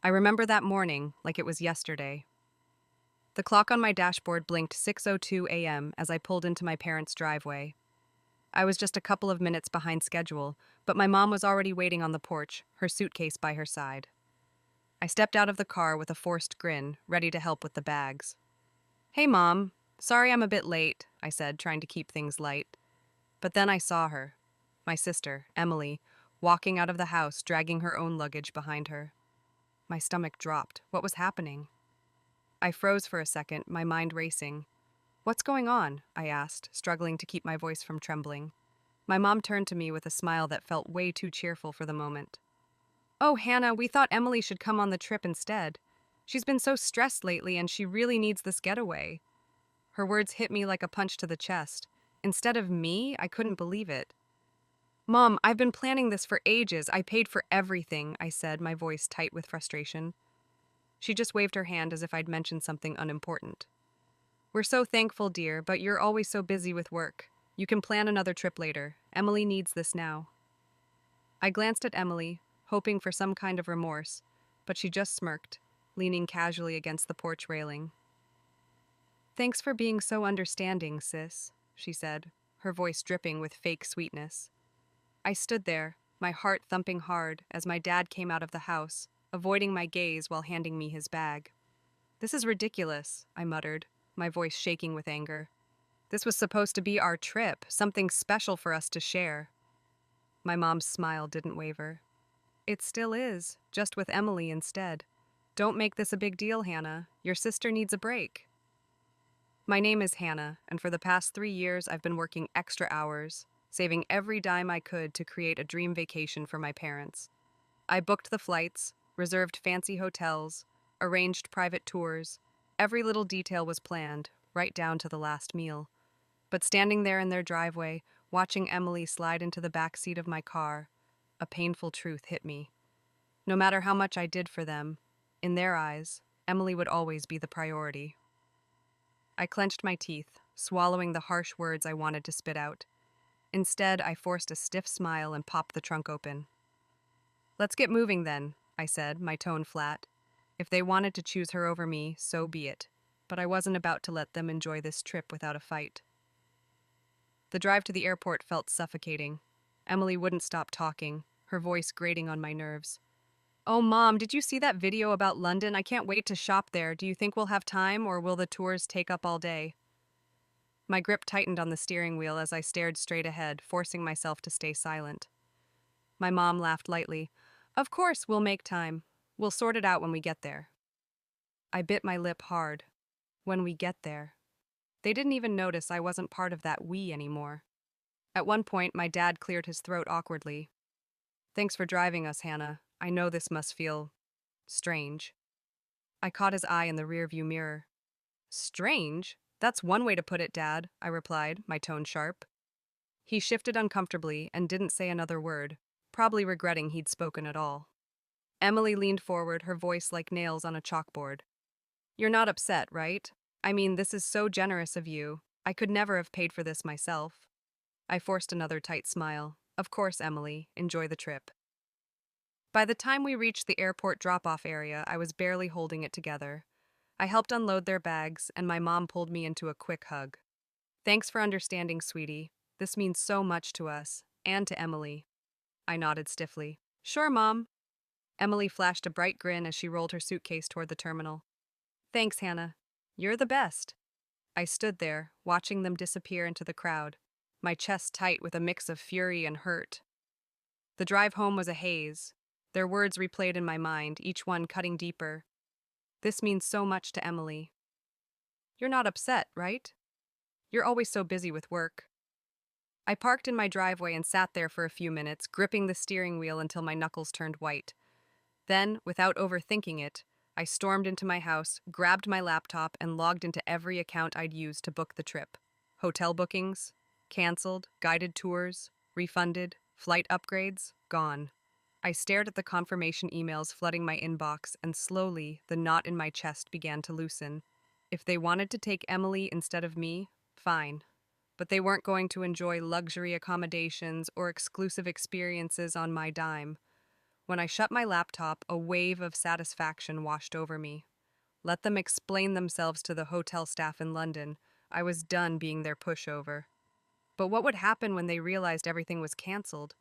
I remember that morning like it was yesterday. The clock on my dashboard blinked 6:02 a.m. as I pulled into my parents' driveway. I was just a couple of minutes behind schedule, but my mom was already waiting on the porch, her suitcase by her side. I stepped out of the car with a forced grin, ready to help with the bags. "Hey, Mom. Sorry I'm a bit late," I said, trying to keep things light. But then I saw her, my sister, Emily, walking out of the house, dragging her own luggage behind her. My stomach dropped. What was happening? I froze for a second, my mind racing. "What's going on?" I asked, struggling to keep my voice from trembling. My mom turned to me with a smile that felt way too cheerful for the moment. "Oh, Hannah, we thought Emily should come on the trip instead. She's been so stressed lately and she really needs this getaway." Her words hit me like a punch to the chest. Instead of me, I couldn't believe it. "Mom, I've been planning this for ages. I paid for everything," I said, my voice tight with frustration. She just waved her hand as if I'd mentioned something unimportant. "We're so thankful, dear, but you're always so busy with work. You can plan another trip later. Emily needs this now." I glanced at Emily, hoping for some kind of remorse, but she just smirked, leaning casually against the porch railing. "Thanks for being so understanding, sis," she said, her voice dripping with fake sweetness. I stood there, my heart thumping hard as my dad came out of the house, avoiding my gaze while handing me his bag. "This is ridiculous," I muttered, my voice shaking with anger. "This was supposed to be our trip, something special for us to share." My mom's smile didn't waver. "It still is, just with Emily instead. Don't make this a big deal, Hannah. Your sister needs a break." My name is Hannah, and for the past 3 years I've been working extra hours, saving every dime I could to create a dream vacation for my parents. I booked the flights, reserved fancy hotels, arranged private tours. Every little detail was planned, right down to the last meal. But standing there in their driveway, watching Emily slide into the back seat of my car, a painful truth hit me. No matter how much I did for them, in their eyes, Emily would always be the priority. I clenched my teeth, swallowing the harsh words I wanted to spit out. Instead, I forced a stiff smile and popped the trunk open. "Let's get moving then," I said, my tone flat. If they wanted to choose her over me, so be it. But I wasn't about to let them enjoy this trip without a fight. The drive to the airport felt suffocating. Emily wouldn't stop talking, her voice grating on my nerves. "Oh, Mom, did you see that video about London? I can't wait to shop there. Do you think we'll have time, or will the tours take up all day?" My grip tightened on the steering wheel as I stared straight ahead, forcing myself to stay silent. My mom laughed lightly. "Of course, we'll make time. We'll sort it out when we get there." I bit my lip hard. When we get there. They didn't even notice I wasn't part of that we anymore. At one point, my dad cleared his throat awkwardly. "Thanks for driving us, Hannah. I know this must feel strange." I caught his eye in the rearview mirror. "Strange? That's one way to put it, Dad," I replied, my tone sharp. He shifted uncomfortably and didn't say another word, probably regretting he'd spoken at all. Emily leaned forward, her voice like nails on a chalkboard. "You're not upset, right? I mean, this is so generous of you. I could never have paid for this myself." I forced another tight smile. "Of course, Emily. Enjoy the trip." By the time we reached the airport drop-off area, I was barely holding it together. I helped unload their bags, and my mom pulled me into a quick hug. "Thanks for understanding, sweetie. This means so much to us, and to Emily." I nodded stiffly. "Sure, Mom." Emily flashed a bright grin as she rolled her suitcase toward the terminal. "Thanks, Hannah. You're the best." I stood there, watching them disappear into the crowd, my chest tight with a mix of fury and hurt. The drive home was a haze. Their words replayed in my mind, each one cutting deeper. "This means so much to Emily." "You're not upset, right? You're always so busy with work." I parked in my driveway and sat there for a few minutes, gripping the steering wheel until my knuckles turned white. Then, without overthinking it, I stormed into my house, grabbed my laptop, and logged into every account I'd used to book the trip. Hotel bookings, canceled, guided tours, refunded, flight upgrades, gone. I stared at the confirmation emails flooding my inbox, and slowly, the knot in my chest began to loosen. If they wanted to take Emily instead of me, fine. But they weren't going to enjoy luxury accommodations or exclusive experiences on my dime. When I shut my laptop, a wave of satisfaction washed over me. Let them explain themselves to the hotel staff in London. I was done being their pushover. But what would happen when they realized everything was canceled?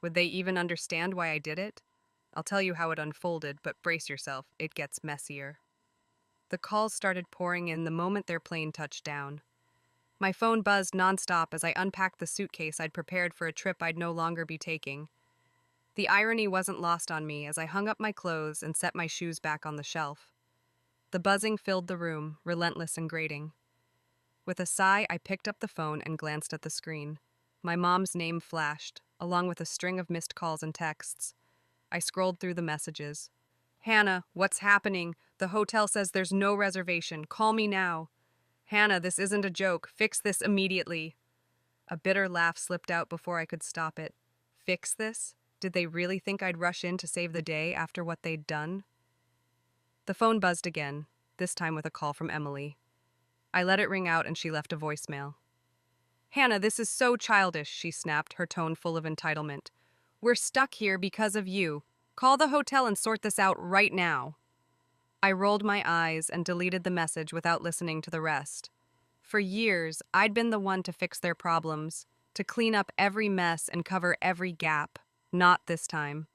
Would they even understand why I did it? I'll tell you how it unfolded, but brace yourself, it gets messier. The calls started pouring in the moment their plane touched down. My phone buzzed nonstop as I unpacked the suitcase I'd prepared for a trip I'd no longer be taking. The irony wasn't lost on me as I hung up my clothes and set my shoes back on the shelf. The buzzing filled the room, relentless and grating. With a sigh, I picked up the phone and glanced at the screen. My mom's name flashed, along with a string of missed calls and texts. I scrolled through the messages. Hannah, what's happening? The hotel says there's no reservation. Call me now. Hannah, this isn't a joke. Fix this immediately. A bitter laugh slipped out before I could stop it. Fix this? Did they really think I'd rush in to save the day after what they'd done? The phone buzzed again, this time with a call from Emily. I let it ring out and she left a voicemail. Hannah, this is so childish, she snapped, her tone full of entitlement. We're stuck here because of you. Call the hotel and sort this out right now. I rolled my eyes and deleted the message without listening to the rest. For years, I'd been the one to fix their problems, to clean up every mess and cover every gap. Not this time.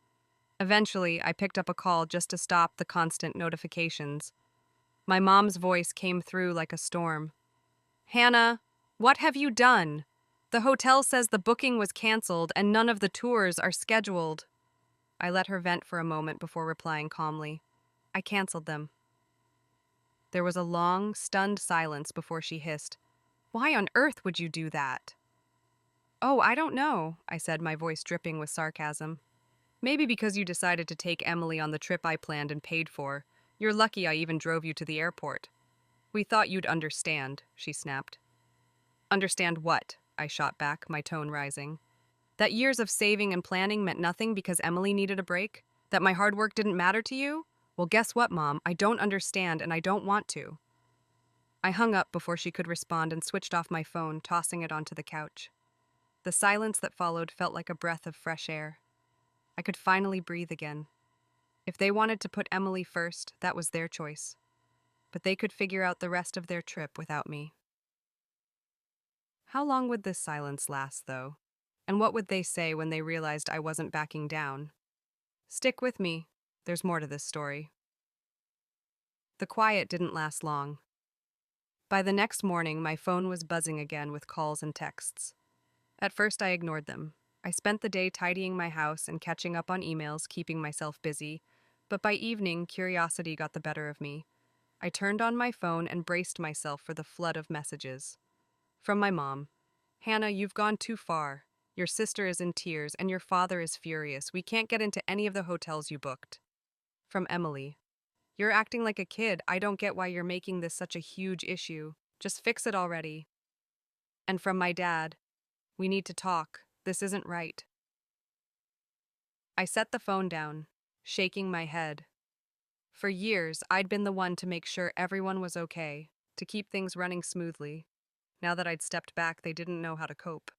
Eventually, I picked up a call just to stop the constant notifications. My mom's voice came through like a storm. Hannah, what have you done? The hotel says the booking was canceled and none of the tours are scheduled. I let her vent for a moment before replying calmly. I canceled them. There was a long, stunned silence before she hissed, Why on earth would you do that? Oh, I don't know, I said, my voice dripping with sarcasm. Maybe because you decided to take Emily on the trip I planned and paid for. You're lucky I even drove you to the airport. We thought you'd understand, she snapped. Understand what? I shot back, my tone rising. That years of saving and planning meant nothing because Emily needed a break? That my hard work didn't matter to you? Well, guess what, Mom? I don't understand and I don't want to. I hung up before she could respond and switched off my phone, tossing it onto the couch. The silence that followed felt like a breath of fresh air. I could finally breathe again. If they wanted to put Emily first, that was their choice. But they could figure out the rest of their trip without me. How long would this silence last, though? And what would they say when they realized I wasn't backing down? Stick with me. There's more to this story. The quiet didn't last long. By the next morning, my phone was buzzing again with calls and texts. At first, I ignored them. I spent the day tidying my house and catching up on emails, keeping myself busy. But by evening, curiosity got the better of me. I turned on my phone and braced myself for the flood of messages. From my mom. Hannah, you've gone too far. Your sister is in tears and your father is furious. We can't get into any of the hotels you booked. From Emily. You're acting like a kid. I don't get why you're making this such a huge issue. Just fix it already. And from my dad. We need to talk. This isn't right. I set the phone down, shaking my head. For years, I'd been the one to make sure everyone was okay, to keep things running smoothly. Now that I'd stepped back, they didn't know how to cope.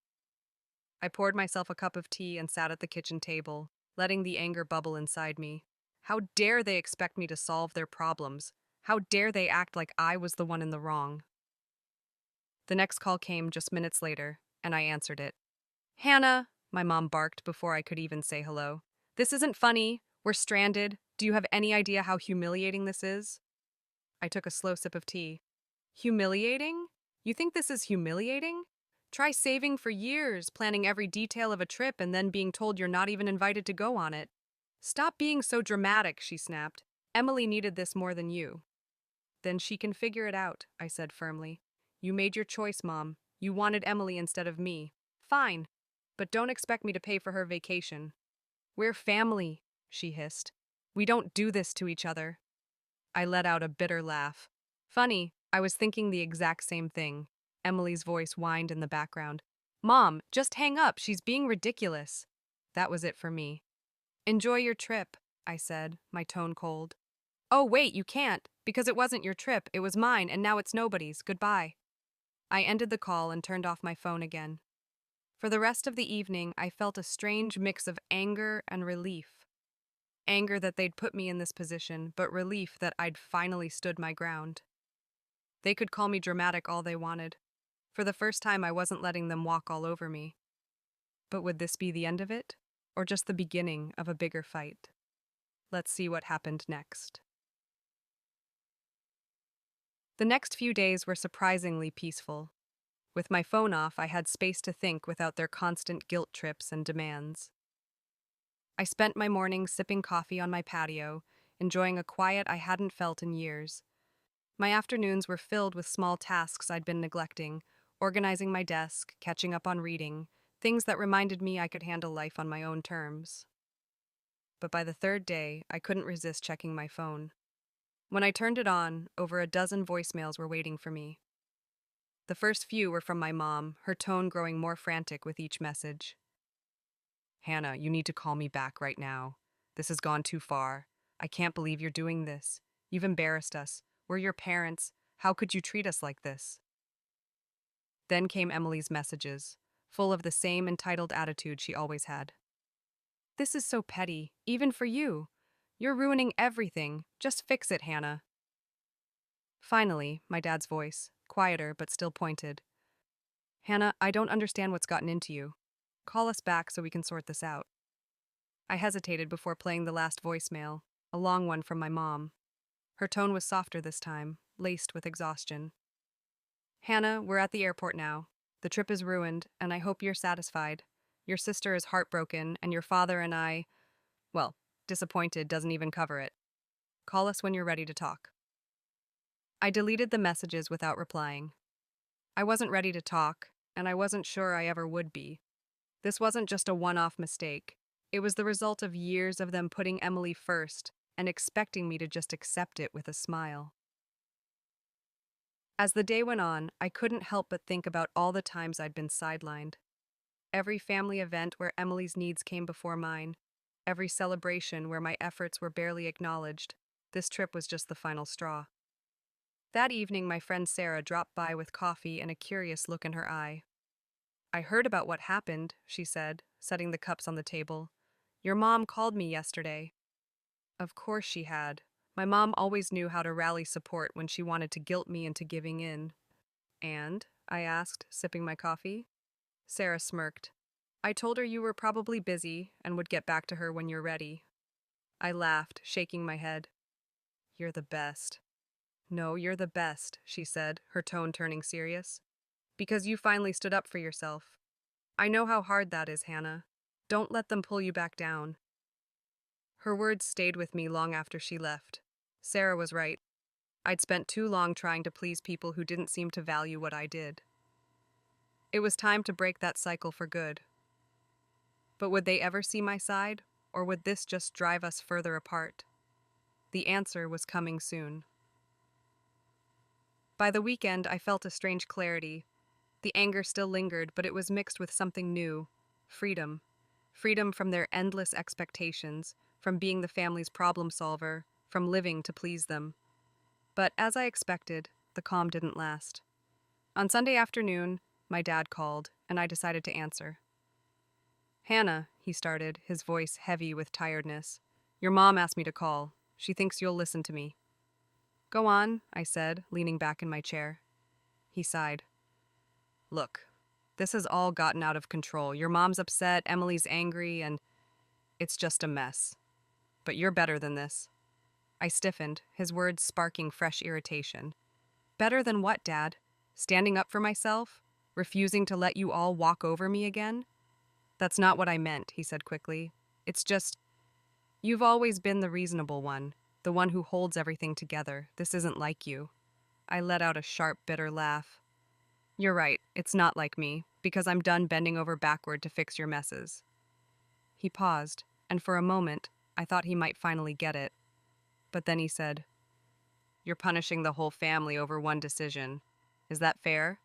I poured myself a cup of tea and sat at the kitchen table, letting the anger bubble inside me. How dare they expect me to solve their problems? How dare they act like I was the one in the wrong? The next call came just minutes later, and I answered it. Hannah, my mom barked before I could even say hello. This isn't funny. We're stranded. Do you have any idea how humiliating this is? I took a slow sip of tea. Humiliating? You think this is humiliating? Try saving for years, planning every detail of a trip, and then being told you're not even invited to go on it. Stop being so dramatic, she snapped. Emily needed this more than you. Then she can figure it out, I said firmly. You made your choice, Mom. You wanted Emily instead of me. Fine, but don't expect me to pay for her vacation. We're family, she hissed. We don't do this to each other. I let out a bitter laugh. Funny, I was thinking the exact same thing. Emily's voice whined in the background. Mom, just hang up. She's being ridiculous. That was it for me. Enjoy your trip, I said, my tone cold. Oh, wait, you can't, because it wasn't your trip. It was mine, and now it's nobody's. Goodbye. I ended the call and turned off my phone again. For the rest of the evening, I felt a strange mix of anger and relief. Anger that they'd put me in this position, but relief that I'd finally stood my ground. They could call me dramatic all they wanted. For the first time, I wasn't letting them walk all over me. But would this be the end of it? Or just the beginning of a bigger fight? Let's see what happened next. The next few days were surprisingly peaceful. With my phone off, I had space to think without their constant guilt trips and demands. I spent my mornings sipping coffee on my patio, enjoying a quiet I hadn't felt in years. My afternoons were filled with small tasks I'd been neglecting, organizing my desk, catching up on reading, things that reminded me I could handle life on my own terms. But by the third day, I couldn't resist checking my phone. When I turned it on, over a dozen voicemails were waiting for me. The first few were from my mom, her tone growing more frantic with each message. "Hannah, you need to call me back right now. This has gone too far. I can't believe you're doing this. You've embarrassed us. We're your parents. How could you treat us like this?" Then came Emily's messages, full of the same entitled attitude she always had. "This is so petty, even for you. You're ruining everything. Just fix it, Hannah." Finally, my dad's voice, quieter but still pointed. "Hannah, I don't understand what's gotten into you. Call us back so we can sort this out." I hesitated before playing the last voicemail, a long one from my mom. Her tone was softer this time, laced with exhaustion. "Hannah, we're at the airport now. The trip is ruined, and I hope you're satisfied. Your sister is heartbroken, and your father and well, disappointed doesn't even cover it. Call us when you're ready to talk." I deleted the messages without replying. I wasn't ready to talk, and I wasn't sure I ever would be. This wasn't just a one-off mistake. It was the result of years of them putting Emily first and expecting me to just accept it with a smile. As the day went on, I couldn't help but think about all the times I'd been sidelined. Every family event where Emily's needs came before mine. Every celebration where my efforts were barely acknowledged. This trip was just the final straw. That evening, my friend Sarah dropped by with coffee and a curious look in her eye. "I heard about what happened," she said, setting the cups on the table. "Your mom called me yesterday." Of course she had. My mom always knew how to rally support when she wanted to guilt me into giving in. "And?" I asked, sipping my coffee. Sarah smirked. "I told her you were probably busy and would get back to her when you're ready." I laughed, shaking my head. "You're the best." "No, you're the best," she said, her tone turning serious. "Because you finally stood up for yourself. I know how hard that is, Hannah. Don't let them pull you back down." Her words stayed with me long after she left. Sarah was right. I'd spent too long trying to please people who didn't seem to value what I did. It was time to break that cycle for good. But would they ever see my side, or would this just drive us further apart? The answer was coming soon. By the weekend, I felt a strange clarity. The anger still lingered, but it was mixed with something new: freedom. Freedom from their endless expectations, from being the family's problem solver, from living to please them. But as I expected, the calm didn't last. On Sunday afternoon, my dad called, and I decided to answer. "Hannah," he started, his voice heavy with tiredness. "Your mom asked me to call. She thinks you'll listen to me." "Go on," I said, leaning back in my chair. He sighed. "Look, this has all gotten out of control. Your mom's upset, Emily's angry, and it's just a mess. But you're better than this." I stiffened, his words sparking fresh irritation. "Better than what, Dad? Standing up for myself? Refusing to let you all walk over me again?" "That's not what I meant," he said quickly. "It's just, you've always been the reasonable one, the one who holds everything together. This isn't like you." I let out a sharp, bitter laugh. "You're right, it's not like me, because I'm done bending over backward to fix your messes." He paused, and for a moment, I thought he might finally get it. But then he said, "You're punishing the whole family over one decision. Is that fair?"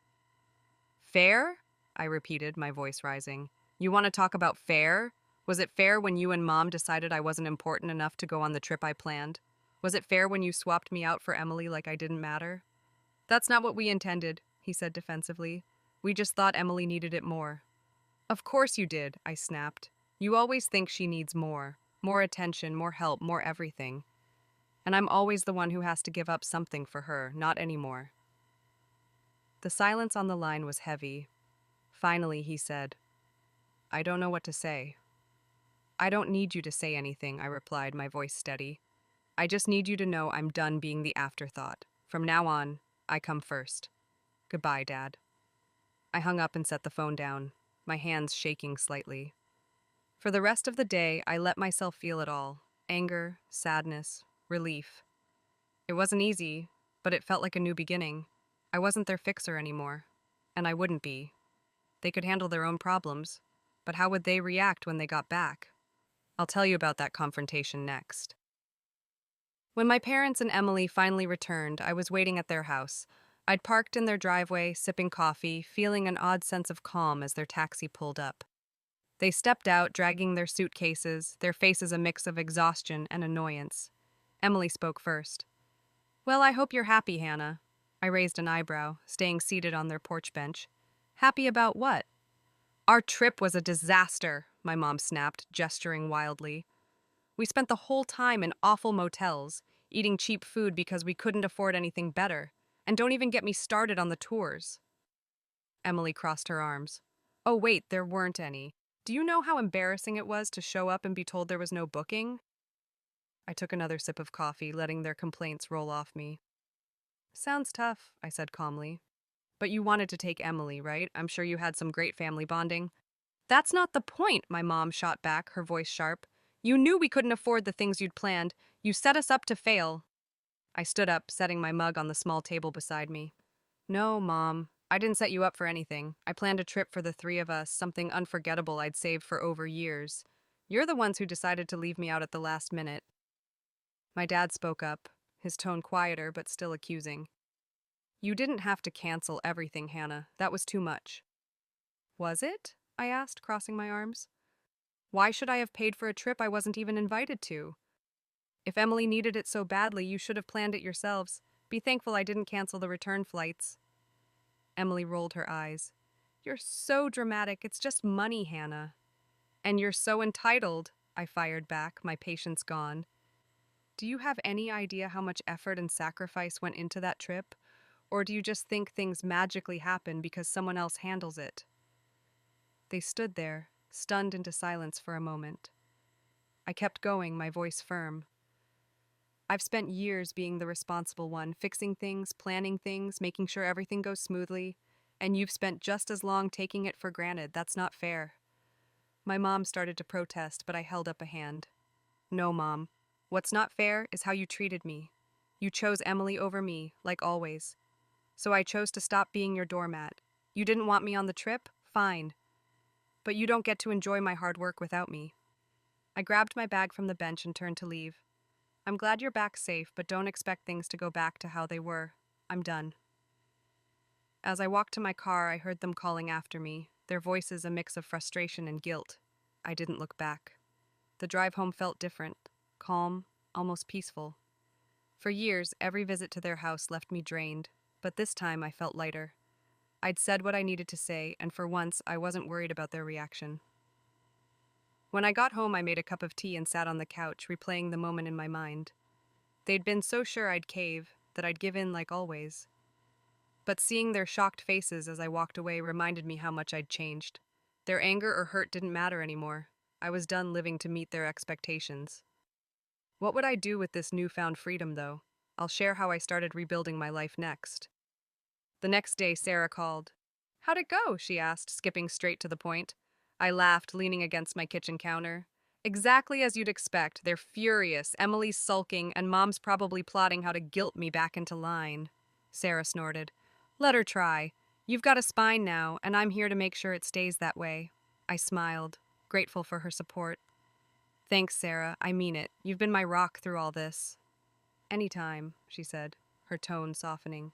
"Fair?" I repeated, my voice rising. "You want to talk about fair? Was it fair when you and Mom decided I wasn't important enough to go on the trip I planned? Was it fair when you swapped me out for Emily like I didn't matter?" "That's not what we intended," he said defensively. "We just thought Emily needed it more." "Of course you did," I snapped. "You always think she needs more. More attention, more help, more everything. And I'm always the one who has to give up something for her, not anymore. The silence on the line was heavy. Finally, he said, I don't know what to say. I don't need you to say anything, I replied, my voice steady. I just need you to know I'm done being the afterthought. From now on, I come first. Goodbye, Dad. I hung up and set the phone down, my hands shaking slightly. For the rest of the day, I let myself feel it all: anger, sadness, relief. It wasn't easy, but it felt like a new beginning. I wasn't their fixer anymore, and I wouldn't be. They could handle their own problems, but how would they react when they got back? I'll tell you about that confrontation next. When my parents and Emily finally returned, I was waiting at their house. I'd parked in their driveway, sipping coffee, feeling an odd sense of calm as their taxi pulled up. They stepped out, dragging their suitcases, their faces a mix of exhaustion and annoyance. Emily spoke first. Well, I hope you're happy, Hannah. I raised an eyebrow, staying seated on their porch bench. Happy about what? Our trip was a disaster, my mom snapped, gesturing wildly. We spent the whole time in awful motels, eating cheap food because we couldn't afford anything better. And don't even get me started on the tours. Emily crossed her arms. Oh, wait, there weren't any. Do you know how embarrassing it was to show up and be told there was no booking? I took another sip of coffee, letting their complaints roll off me. Sounds tough, I said calmly. But you wanted to take Emily, right? I'm sure you had some great family bonding. That's not the point, my mom shot back, her voice sharp. You knew we couldn't afford the things you'd planned. You set us up to fail. I stood up, setting my mug on the small table beside me. No, Mom. I didn't set you up for anything. I planned a trip for the three of us, something unforgettable I'd saved for over years. You're the ones who decided to leave me out at the last minute. My dad spoke up, his tone quieter but still accusing. You didn't have to cancel everything, Hannah. That was too much. Was it? I asked, crossing my arms. Why should I have paid for a trip I wasn't even invited to? If Emily needed it so badly, you should have planned it yourselves. Be thankful I didn't cancel the return flights. Emily rolled her eyes. You're so dramatic. It's just money, Hannah. And you're so entitled, I fired back, my patience gone. Do you have any idea how much effort and sacrifice went into that trip? Or do you just think things magically happen because someone else handles it? They stood there, stunned into silence for a moment. I kept going, my voice firm. I've spent years being the responsible one, fixing things, planning things, making sure everything goes smoothly, and you've spent just as long taking it for granted. That's not fair. My mom started to protest, but I held up a hand. No, Mom. What's not fair is how you treated me. You chose Emily over me, like always. So I chose to stop being your doormat. You didn't want me on the trip? Fine. But you don't get to enjoy my hard work without me. I grabbed my bag from the bench and turned to leave. I'm glad you're back safe, but don't expect things to go back to how they were. I'm done. As I walked to my car, I heard them calling after me, their voices a mix of frustration and guilt. I didn't look back. The drive home felt different, calm, almost peaceful. For years, every visit to their house left me drained, but this time I felt lighter. I'd said what I needed to say, and for once, I wasn't worried about their reaction. When I got home, I made a cup of tea and sat on the couch, replaying the moment in my mind. They'd been so sure I'd cave, that I'd give in like always. But seeing their shocked faces as I walked away reminded me how much I'd changed. Their anger or hurt didn't matter anymore. I was done living to meet their expectations. What would I do with this newfound freedom, though? I'll share how I started rebuilding my life next. The next day, Sarah called. How'd it go? She asked, skipping straight to the point. I laughed, leaning against my kitchen counter. Exactly as you'd expect. They're furious, Emily's sulking, and Mom's probably plotting how to guilt me back into line. Sarah snorted. Let her try. You've got a spine now, and I'm here to make sure it stays that way. I smiled, grateful for her support. Thanks, Sarah. I mean it. You've been my rock through all this. Anytime, she said, her tone softening.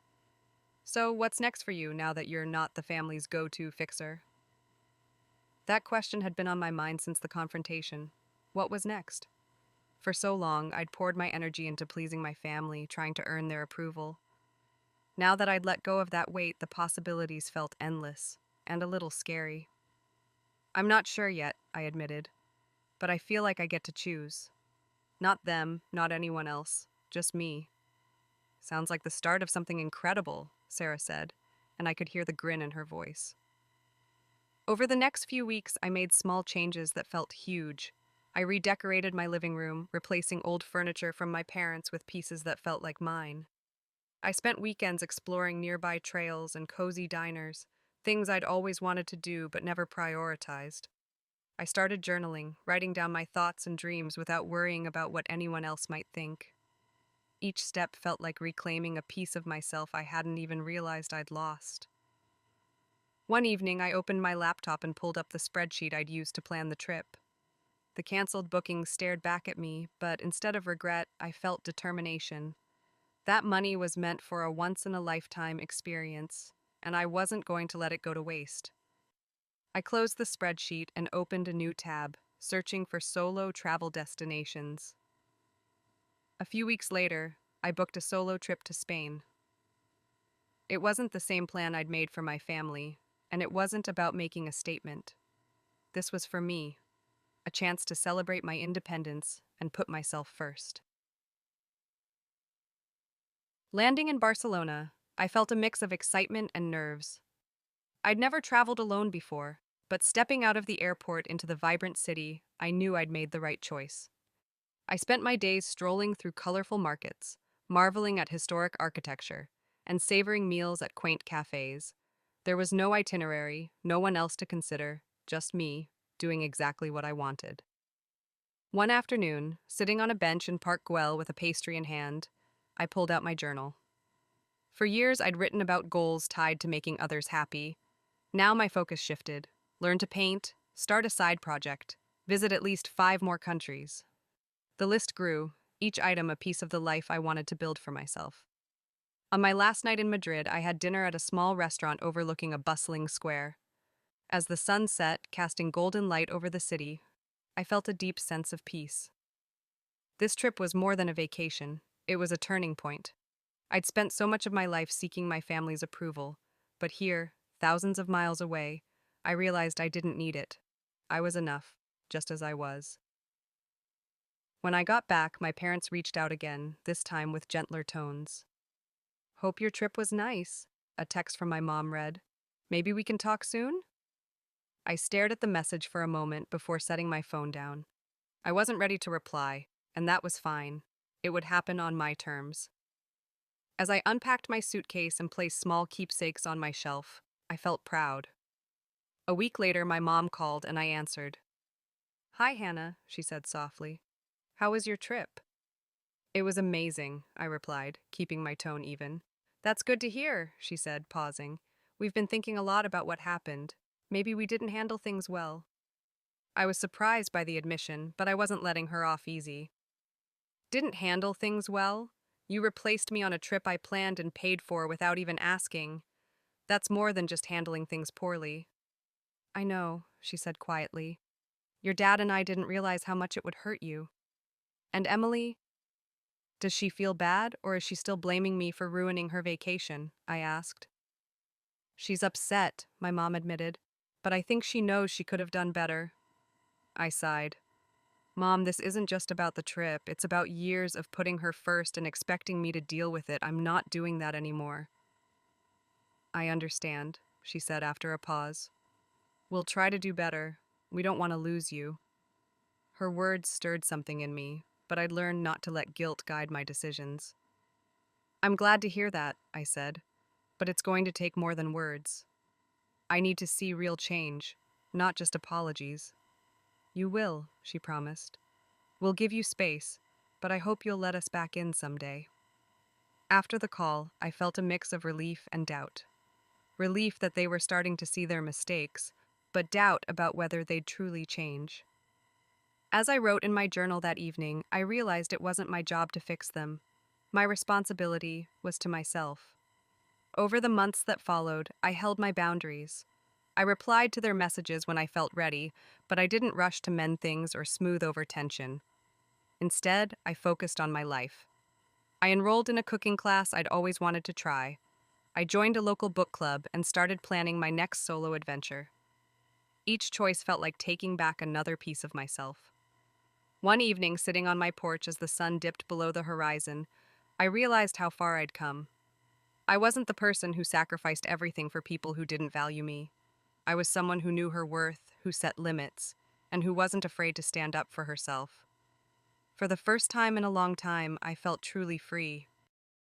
So, what's next for you now that you're not the family's go-to fixer? That question had been on my mind since the confrontation. What was next? For so long, I'd poured my energy into pleasing my family, trying to earn their approval. Now that I'd let go of that weight, the possibilities felt endless, and a little scary. I'm not sure yet, I admitted. but I feel like I get to choose. Not them, not anyone else, just me. Sounds like the start of something incredible, Sarah said, and I could hear the grin in her voice. Over the next few weeks, I made small changes that felt huge. I redecorated my living room, replacing old furniture from my parents with pieces that felt like mine. I spent weekends exploring nearby trails and cozy diners, things I'd always wanted to do but never prioritized. I started journaling, writing down my thoughts and dreams without worrying about what anyone else might think. Each step felt like reclaiming a piece of myself I hadn't even realized I'd lost. One evening, I opened my laptop and pulled up the spreadsheet I'd used to plan the trip. The canceled bookings stared back at me, but instead of regret, I felt determination. That money was meant for a once-in-a-lifetime experience, and I wasn't going to let it go to waste. I closed the spreadsheet and opened a new tab, searching for solo travel destinations. A few weeks later, I booked a solo trip to Spain. It wasn't the same plan I'd made for my family, and it wasn't about making a statement. This was for me, a chance to celebrate my independence and put myself first. Landing in Barcelona, I felt a mix of excitement and nerves. I'd never traveled alone before, but stepping out of the airport into the vibrant city, I knew I'd made the right choice. I spent my days strolling through colorful markets, marveling at historic architecture, and savoring meals at quaint cafes. There was no itinerary, no one else to consider, just me, doing exactly what I wanted. One afternoon, sitting on a bench in Park Güell with a pastry in hand, I pulled out my journal. For years, I'd written about goals tied to making others happy. Now my focus shifted. Learn to paint, start a side project, visit at least 5 more countries. The list grew, each item a piece of the life I wanted to build for myself. On my last night in Madrid, I had dinner at a small restaurant overlooking a bustling square. As the sun set, casting golden light over the city, I felt a deep sense of peace. This trip was more than a vacation, it was a turning point. I'd spent so much of my life seeking my family's approval, but here, thousands of miles away, I realized I didn't need it. I was enough, just as I was. When I got back, my parents reached out again, this time with gentler tones. "Hope your trip was nice," a text from my mom read. "Maybe we can talk soon?" I stared at the message for a moment before setting my phone down. I wasn't ready to reply, and that was fine. It would happen on my terms. As I unpacked my suitcase and placed small keepsakes on my shelf, I felt proud. A week later, my mom called and I answered. "Hi, Hannah," she said softly. "How was your trip?" "It was amazing," I replied, keeping my tone even. "That's good to hear," she said, pausing. "We've been thinking a lot about what happened. Maybe we didn't handle things well." I was surprised by the admission, but I wasn't letting her off easy. "Didn't handle things well? You replaced me on a trip I planned and paid for without even asking. That's more than just handling things poorly." "I know," she said quietly. "Your dad and I didn't realize how much it would hurt you." "And Emily? Does she feel bad, or is she still blaming me for ruining her vacation?" I asked. "She's upset," my mom admitted, "but I think she knows she could have done better." I sighed. "Mom, this isn't just about the trip. It's about years of putting her first and expecting me to deal with it. I'm not doing that anymore." "I understand," she said after a pause. "We'll try to do better. We don't want to lose you." Her words stirred something in me, but I'd learned not to let guilt guide my decisions. "I'm glad to hear that," I said, "but it's going to take more than words. I need to see real change, not just apologies." "You will," she promised. "We'll give you space, but I hope you'll let us back in someday." After the call, I felt a mix of relief and doubt. Relief that they were starting to see their mistakes, but doubt about whether they'd truly change. As I wrote in my journal that evening, I realized it wasn't my job to fix them. My responsibility was to myself. Over the months that followed, I held my boundaries. I replied to their messages when I felt ready, but I didn't rush to mend things or smooth over tension. Instead, I focused on my life. I enrolled in a cooking class I'd always wanted to try. I joined a local book club and started planning my next solo adventure. Each choice felt like taking back another piece of myself. One evening, sitting on my porch as the sun dipped below the horizon, I realized how far I'd come. I wasn't the person who sacrificed everything for people who didn't value me. I was someone who knew her worth, who set limits, and who wasn't afraid to stand up for herself. For the first time in a long time, I felt truly free.